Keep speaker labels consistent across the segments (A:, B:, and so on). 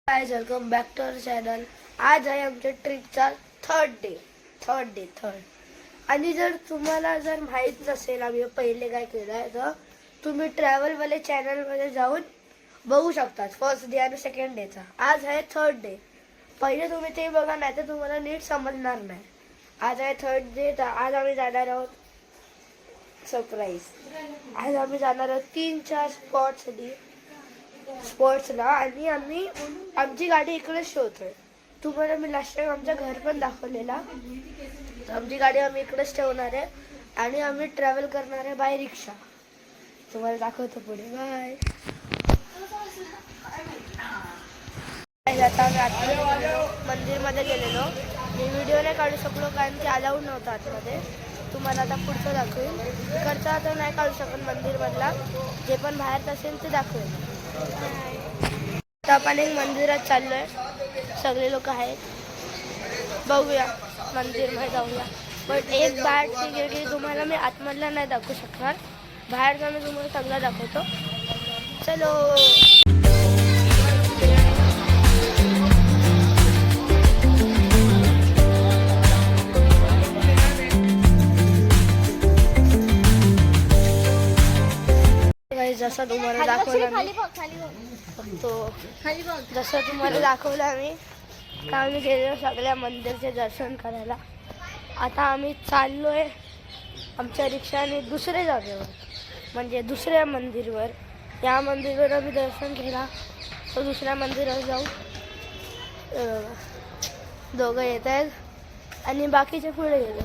A: Guys welcome back to our channel. आज आहे आमच्या ट्रिपचा थर्ड आणि जर तुम्हाला जर माहीत नसेल आम्ही पहिले काय केलं आहे तर तुम्ही ट्रॅव्हलवाले चॅनलमध्ये जाऊन बघू शकता फर्स्ट डे आणि सेकंड डेचा। आज आहे थर्ड डे। पहिले तुम्ही ते बघा नाही तर तुम्हाला नीट समजणार नाही। आज आहे थर्ड डे तर आज आम्ही जाणार आहोत सरप्राईज। आज आम्ही जाणार आहोत 3-4 स्पॉट्सला आणि आमची गाडी इकडे ठेवतोय। तुम्हाला मी लास्ट टाइम आमचं घर पण दाखवलेला। आमची गाडी आम्ही इकडेच ठेवणार आहे आणि आम्ही ट्रॅव्हल करणार आहे बाय रिक्षा। तुम्हाला दाखवतो पुढे। बाय। आता आम्ही मंदिरमध्ये गेलेलो। मी व्हिडिओ नाही काढू शकलो कारण की अलाउड नव्हता आतमध्ये। तुम्हाला आता पुढचं दाखवेल। इकडचा तर नाही काढू शकत मंदिरमधला, जे पण बाहेर असेल ते दाखवेल। आता आपण एक मंदिरात चाललोय, सगळे लोक आहेत। बघूया मंदिरमध्ये जाऊया। पण एक बॅड थिंग आहे की तुम्हाला मी आतमधला नाही दाखवू शकणार, बाहेर जाऊन तुम्हाला सगळं दाखवतो। चलो। जसं तुम्हाला दाखवलं जसं तुम्हाला दाखवलं आम्ही का आम्ही गेलो सगळ्या मंदिरचे दर्शन करायला। आता आम्ही चाललोय आमच्या रिक्षाने दुसऱ्या जागेवर, म्हणजे दुसऱ्या मंदिरवर। या मंदिरवर आम्ही दर्शन केला तर दुसऱ्या मंदिरावर जाऊ। दोघं येत आहेत आणि बाकीचे पुढे गेले।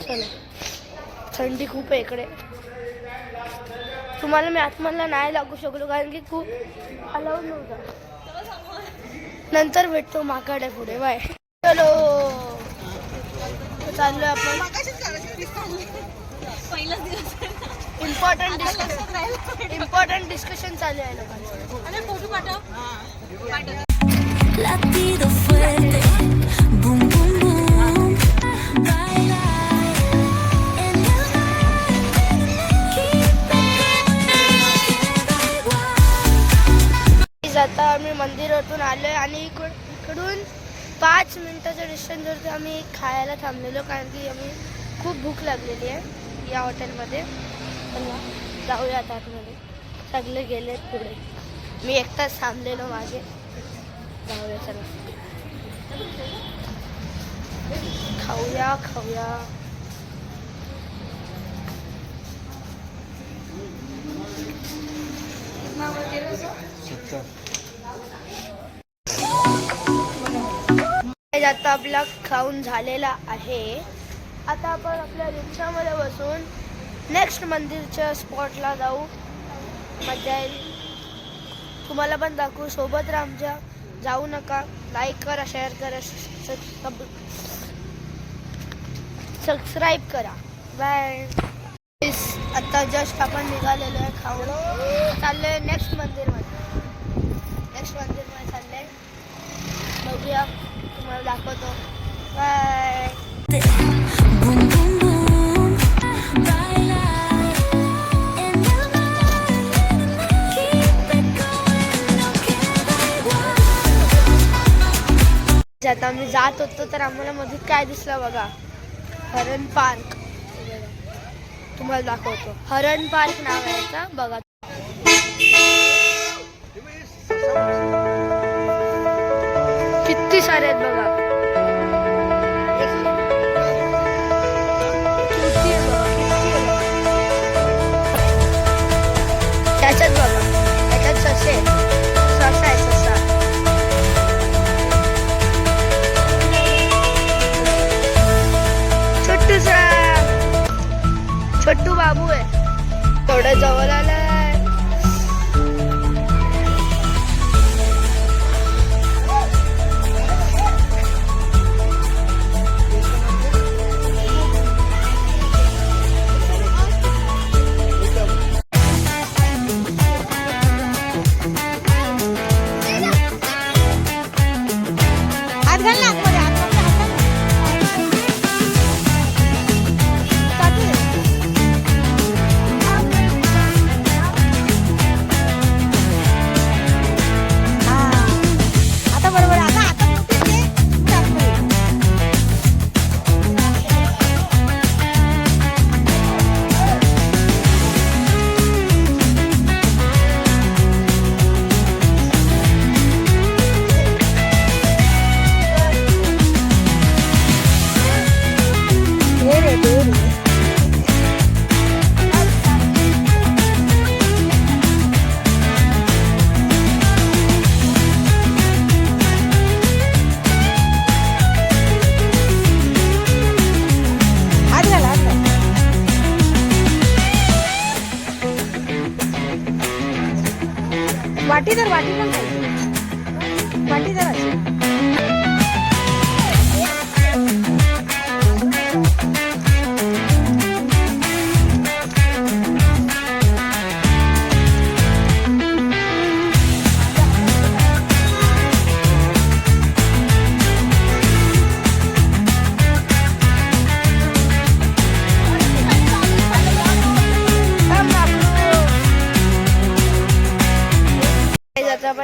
A: चला, थंडी खूप आहे इकडे। तुम्हाला मी आतमधला नाही लागू शकलो कारण की खूप अलाउड नव्हता। नंतर भेटतो माकडे पुढे। बाय। चलो चाललोय आपण। इम्पॉर्टंट डिस्कशन चालू आहे लोकांचं। फोटो पाठव। आता आम्ही मंदिरातून आलोय आणि इकडून 5 मिनिटाच्या डिस्टन्सवरती आम्ही खायला थांबलेलो कारण की आम्ही खूप भूक लागलेली आहे या हॉटेलमध्ये। जाऊया आतमध्ये। सगळे गेलेत पुढे, मी एकटाच थांबलेलो मागे। जाऊया चला, खाऊया। आता आपला खाऊन झालेला आहे। आता आपण आपल्या रिक्षामध्ये बसून नेक्स्ट मंदिरच्या स्पॉटला जाऊ। मजा येईल, तुम्हाला पण दाखवू। सोबत राहा आमच्या। जाऊ नका, लाईक करा, शेअर करा, सबस्क्राईब करा। बाय। आता जस्ट आपण निघालेलो आहे खाऊन। चाललोय नेक्स्ट मंदिरमध्ये चाललंय। बघूया, तुम्हाला दाखवतो। बाय। आता आम्ही जात होतो तर आम्हाला मध्ये काय दिसलं बघा, हरण पार्क। तुम्हाला दाखवतो। हरण पार्क नाव आहे याचा, बघा। किती सारे आहेत बघा। त्याच्यात बघा, त्याच्यात ससे आहे, ससा। छोटू बाबू आहे, थोडं जवळ आलाय।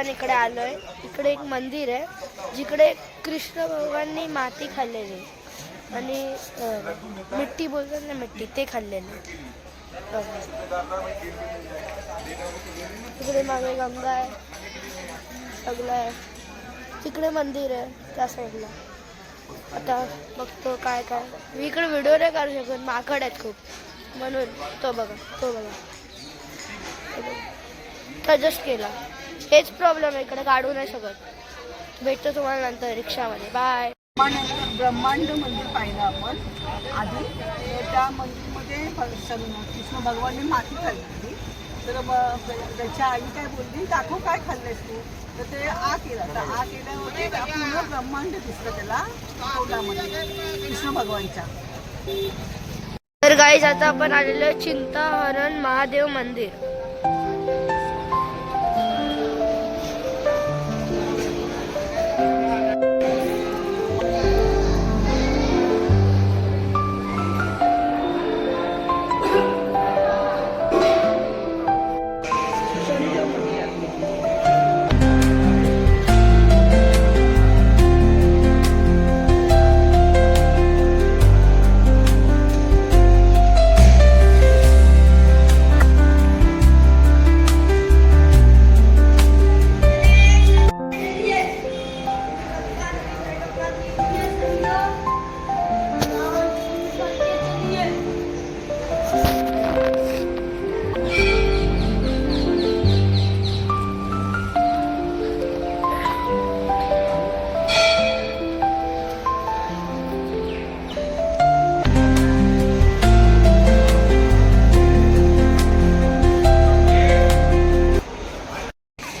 A: आपण इकडे आलोय. इकडे एक मंदिर आहे जिकडे कृष्ण भगवाननी माती खाल्लेली आणि मिट्टी बोलतात ना, मिट्टी ते खाल्लेली. तिकडे मागे गंगा आहे, सगळं आहे. तिकडे मंदिर आहे त्या साईडला. आता बघतो काय काय. मी इकडे व्हिडिओ नाही काढू शकत, माकड आहेत खूप, म्हणून. तो बघा सजेस्ट केला. हेच प्रॉब्लेम आहे, इकडे काढू नाही शकत. भेटतो तुम्हाला नंतर रिक्षामध्ये. बाय.
B: ब्रह्मांड मंदिर पाहिलं आपण आधी. त्या मंदिरमध्ये कृष्ण भगवानने माती खाल्ली. तर त्याच्या आई काय बोलली, दाखव काय खाल्लेस तू. तर ते आ केलं. तर आ केल्यावरती पूर्ण ब्रह्मांड दिसलं त्याला तोंडामध्ये कृष्ण भगवानच्या.
A: तर गाईज आता आपण आलेलो चिंताहरण महादेव मंदिर.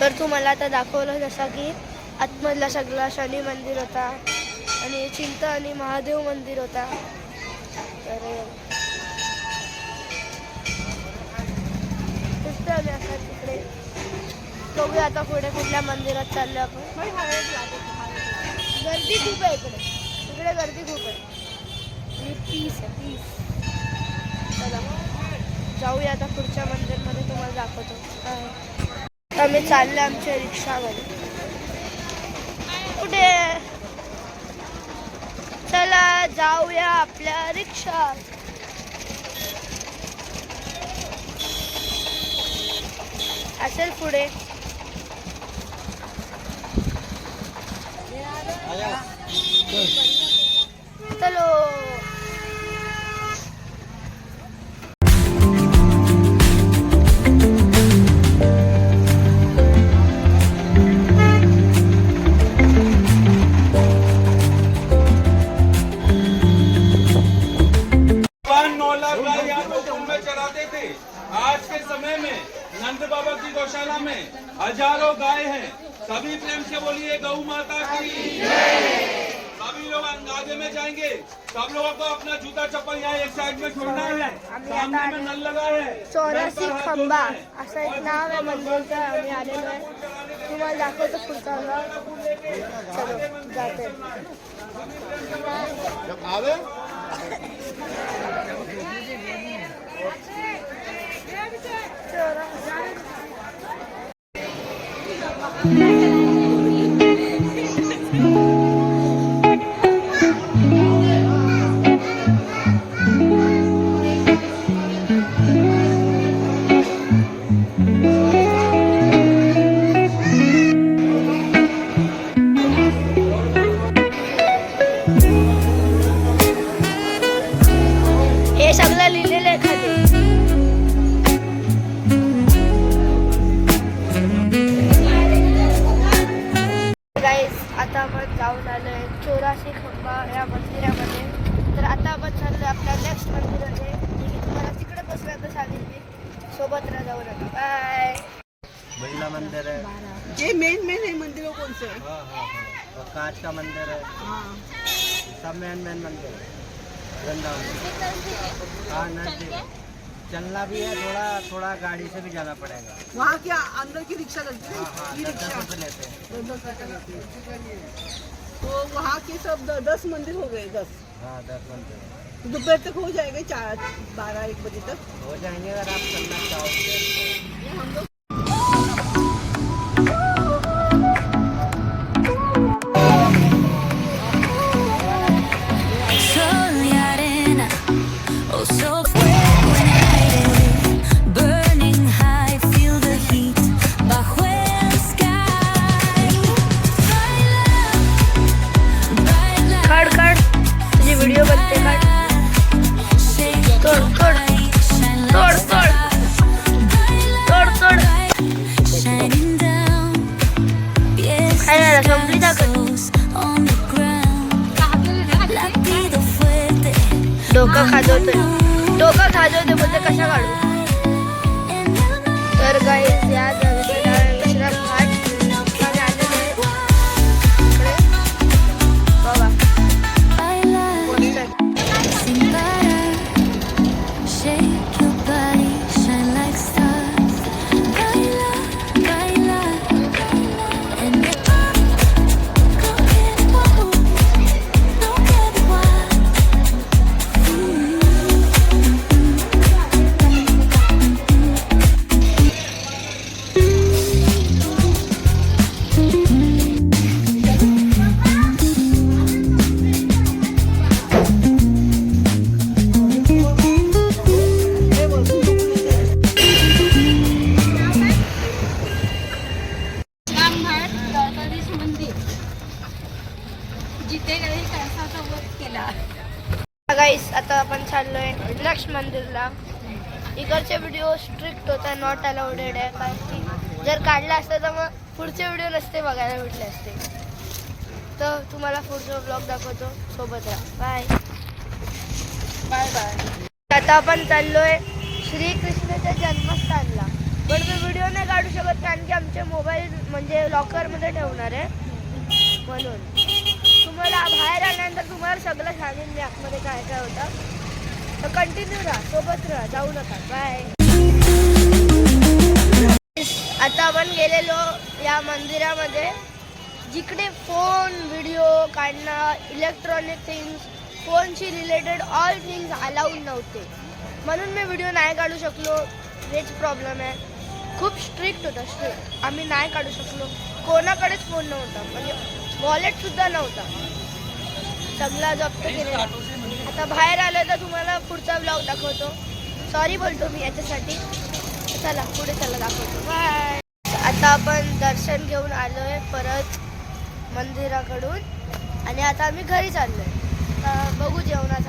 A: तर तुम्हाला आता दाखवलं जसा की आतमधला सगळा शनी मंदिर होता आणि चिंता आणि महादेव मंदिर होता. तर तिकडे बघूया आता पुढे कुठल्या मंदिरात चाललो आपण. गर्दी खूप आहे इकडे गर्दी खूप आहे आणि पीस आहे, पीस. चला जाऊया आता पुढच्या मंदिरमध्ये, तुम्हाला दाखवतो. आम्ही चाललो आमच्या रिक्षामध्ये. कुठे? चला जाऊया आपल्या रिक्षा. असेल पुढे. चलो.
C: चलाते थे। आज के समय में नंद बाबा की गौशाला में हजारों गाय हैं। सभी प्रेम से बोलिए गौ माता की। सभी लोग आगे में जाएंगे। सब लोगों को अपना जूता चप्पल यहाँ एक साइड में छोड़ना है। सामने में नल लगा है।
A: 84 खंबा असं एक नाव आहे मंदिरचं. आम्ही आलेलो आहे, तुम्हाला दाखवतो पुढचा. चलो जाते. हे सगळं लिहिलेलं आहे खाली. आता आपण जाऊन आलोय 84 खंबा या मंदिरामध्ये. तर आता आपण चाललोय आपल्या नेक्स्ट मंदिरामध्ये. तुम्हाला तिकडे बसल्यानंतर सांगेल मी. सोबत राहा, जाऊ नका. बाय.
D: बिरला मंदिर है,
B: जे मेन है मंदिर वो कौन से है?
D: और कांच का मंदिर है। सब मेन मंदिर है वृंदावन। हाँ नजदीक, चलना भी है, थोड़ा गाड़ी से भी जाना पड़ेगा।
B: वहाँ क्या अंदर की रिक्शा लगती है? ई
D: 10
B: रिक्शा
D: रुपये लेते हैं।
B: 10 रुपये लगती है। तो वहाँ के सब 10 मंदिर हो गए। 10
D: हाँ 10 मंदिर।
B: दोपहर तक हो जाएगा, 12-1 बजे तक
D: हो जाएंगे अगर आप चलना चाहोगे।
B: हम लोग
A: काय झालं संपली दाखल डोकं खाजवतोय बोलते कशा काढू तर गाईस या विश्राम घाट मध्ये आलेले आहे. इकडे बघा पोस्टर. गाईस आता आपण चाललोय रुद्राक्ष मंदिरला. इकडचे व्हिडिओ स्ट्रिक्ट होता, नॉट अलाउडेड आहे. कारण की जर काढला असतं तर मग पुढचे व्हिडिओ नसते बघायला भेटले असते. तर तुम्हाला पुढचा ब्लॉग दाखवतो, सोबत राहा. Bye bye bye. आता आपण चाललोय श्रीकृष्णाच्या जन्मस्थानला. पण मी व्हिडिओ नाही काढू शकत कारण की आमचे मोबाईल म्हणजे लॉकरमध्ये ठेवणार आहे, म्हणून तुम्हाला बाहेर आल्यानंतर तुम्हाला सगळं सांगेन मी आतमध्ये काय काय होतं. तर कंटिन्यू राहा, सोबत राहा, जाऊ नका. बाय. आता आपण गेलेलो या मंदिरामध्ये जिकडे फोन व्हिडिओ काढणं, इलेक्ट्रॉनिक थिंग्स, फोनशी रिलेटेड ऑल थिंग्स अलाउड नव्हते, म्हणून मी व्हिडिओ नाही काढू शकलो. हेच प्रॉब्लेम आहे. खूप स्ट्रिक्ट होतं, स्ट्रिक्ट. आम्ही नाही काढू शकलो. कोणाकडेच फोन नव्हता, म्हणजे वॉलेटसुद्धा नव्हता. सगळा जप्त केलेला. आता बाहेर आलं तर तुम्हाला पुढचा ब्लॉग दाखवतो. सॉरी बोलतो मी याच्यासाठी. चला पुढे चला दाखवतो. बाय. आता आपण दर्शन घेऊन आलो आहे परत मंदिराकडून आणि आता आम्ही घरी चाललो आहे. बघू जेवणात